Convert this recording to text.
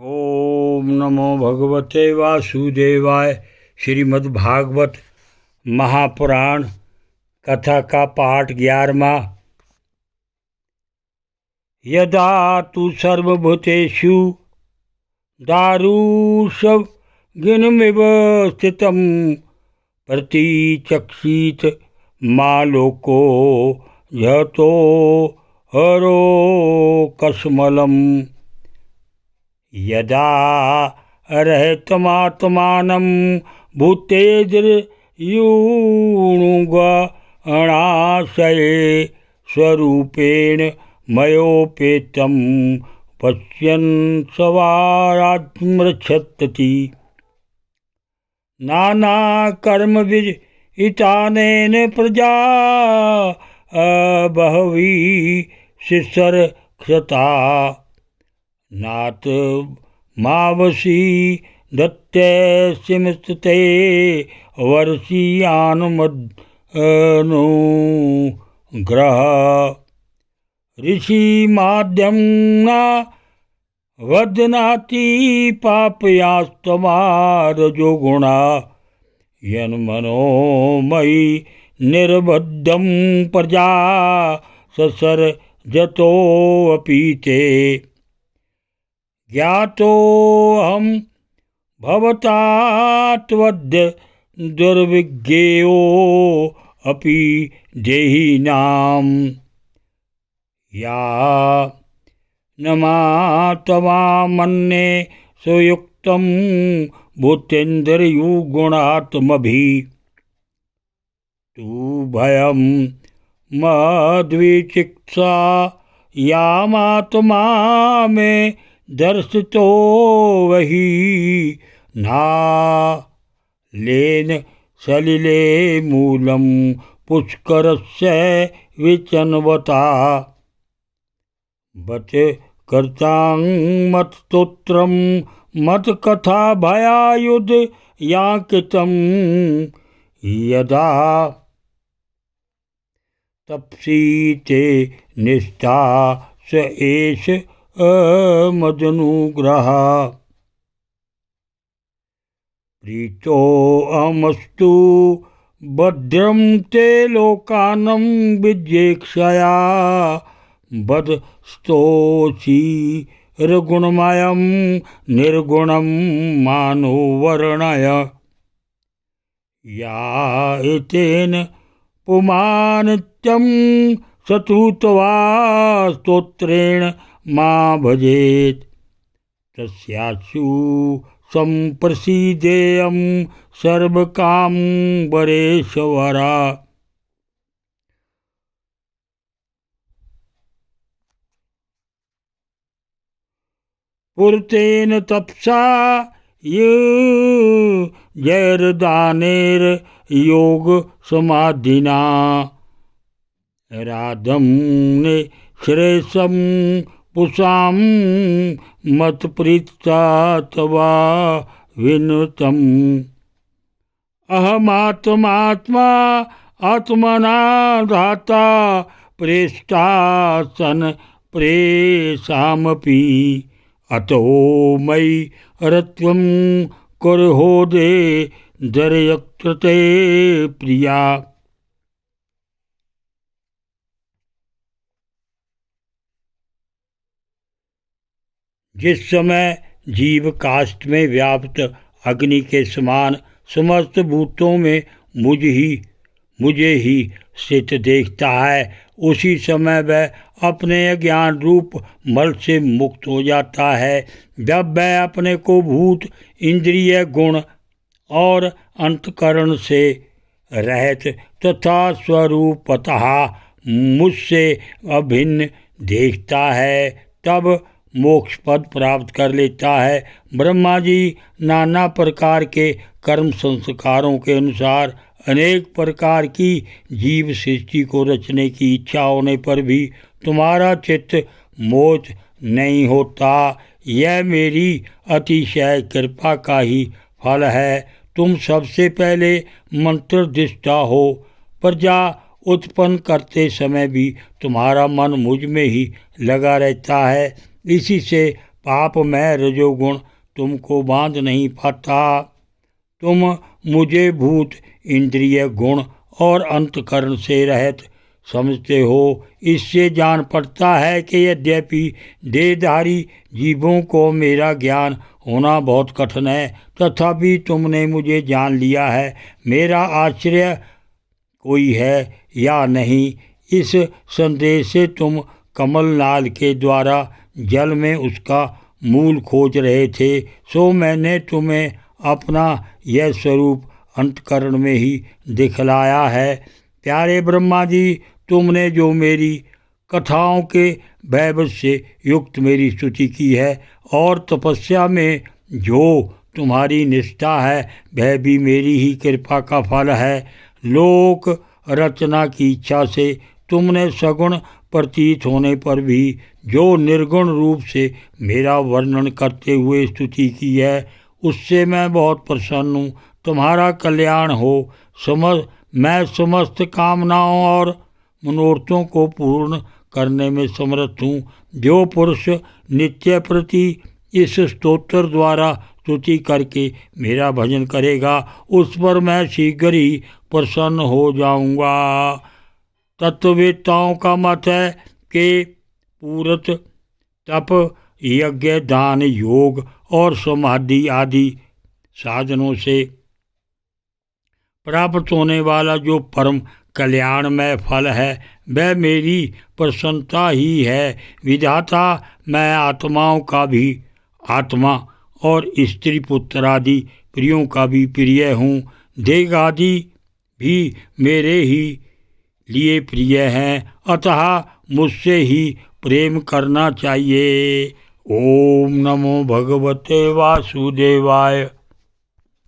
ओम नमो भगवते वासुदेवाय। श्रीमद्भागवत महापुराण कथा का पाठ 11वां। यदा तु सर्वभूतेषु दारुशव्गिनमिव स्थितं प्रतिचक्षित मालोको यतो हरोकस्मलम्। यदा रहतमात्मानं भूतेर्युणुगणाशये स्वरूपेण मयोपेतं पश्यन् सवारात्मृच्छति। नानाकर्मविहितानेन प्रजा बहवी शिशर्क्षता। नात मावसी दत्तस्यमस्तते वर्षीयानुग्रह। ऋषिमाद्यं न वदनाति पापयास्तमारजोगुणा। यन्मनोमयि निर्बद्धं प्रजा ससर्जतोऽपि ते। ज्ञातोऽहं भवता त्वद्य दुर्विज्ञेयोऽपि देहिनां। या न मातवामन्ये सुयुक्तं भूतेन्द्रियगुणात्मभिः। तु भयं मद्विचिकित्सा यामात्मा मे दर्शितो वही। नालेन सलिले मूलं पुष्करस्य विचन्वता। बच कर्तां मत्स्तोत्रं मत्कथा भयायुध याकितं। यदा तप्सीते निष्ठा स एष मदनुग्रह। प्रीतोऽहमस्तु भद्रं ते लोकानं विजेक्षया। बदस्तोषि रगुणमयं निर्गुणं मानो वर्णय। या एतेन पुमानित्यं सतुत्वा स्तोत्रेण मा भजेत्। तस्यासु सम्प्रसीदेयं सर्वकामवरेश्वरा। पुरतेन तपसा जैर्दानेर्योग समाधिना। राधं ने श्रेयसं पुषां मत्प्रीत्या तवा विनुतम्। अहमात्मा आत्मना धाता प्रेष्टा सन् प्रेषामपि। अतो मयि रत्वं कुर्होदे दर्यकृते प्रिया। जिस समय जीव काष्ठ में व्याप्त अग्नि के समान समस्त भूतों में मुझे ही स्थित देखता है, उसी समय वह अपने अज्ञान रूप मल से मुक्त हो जाता है। जब वह अपने को भूत इंद्रिय गुण और अंतकरण से रहित तथा स्वरूपतः मुझसे अभिन्न देखता है, तब मोक्ष पद प्राप्त कर लेता है। ब्रह्मा जी नाना प्रकार के कर्म संस्कारों के अनुसार अनेक प्रकार की जीव सृष्टि को रचने की इच्छा होने पर भी तुम्हारा चित्त मोच नहीं होता। यह मेरी अतिशय कृपा का ही फल है। तुम सबसे पहले मंत्रदृष्टा हो। प्रजा उत्पन्न करते समय भी तुम्हारा मन मुझ में ही लगा रहता है। इसी से पाप में रजोगुण तुमको बांध नहीं पाता। तुम मुझे भूत, इंद्रिय, गुण और अंतकरण से रहित समझते हो। इससे जान पड़ता है कि यद्यपि देहधारी जीवों को मेरा ज्ञान होना बहुत कठिन है, तथापि तुमने मुझे जान लिया है। मेरा आश्रय कोई है या नहीं, इस संदेश से तुम कमलनाल के द्वारा जल में उसका मूल खोज रहे थे, सो मैंने तुम्हें अपना यह स्वरूप अंतकरण में ही दिखलाया है। प्यारे ब्रह्मा जी, तुमने जो मेरी कथाओं के वैभव से युक्त मेरी स्तुति की है और तपस्या में जो तुम्हारी निष्ठा है, वह भी मेरी ही कृपा का फल है। लोक रचना की इच्छा से तुमने सगुण प्रतीत होने पर भी जो निर्गुण रूप से मेरा वर्णन करते हुए स्तुति की है, उससे मैं बहुत प्रसन्न हूँ। तुम्हारा कल्याण हो। मैं समस्त कामनाओं और मनोरथों को पूर्ण करने में समर्थ हूँ। जो पुरुष नित्य प्रति इस स्तोत्र द्वारा स्तुति करके मेरा भजन करेगा, उस पर मैं शीघ्र ही प्रसन्न हो जाऊंगा। तत्ववेत्ताओं का मत है कि पूरत, तप, यज्ञ, दान, योग और समाधि आदि साधनों से प्राप्त होने वाला जो परम कल्याणमय फल है, वह मेरी प्रसन्नता ही है। विधाता, मैं आत्माओं का भी आत्मा और स्त्री पुत्र आदि प्रियों का भी प्रिय हूँ। देह आदि भी मेरे ही लिए प्रिय हैं, अतः मुझसे ही प्रेम करना चाहिए। ओम नमो भगवते वासुदेवाय।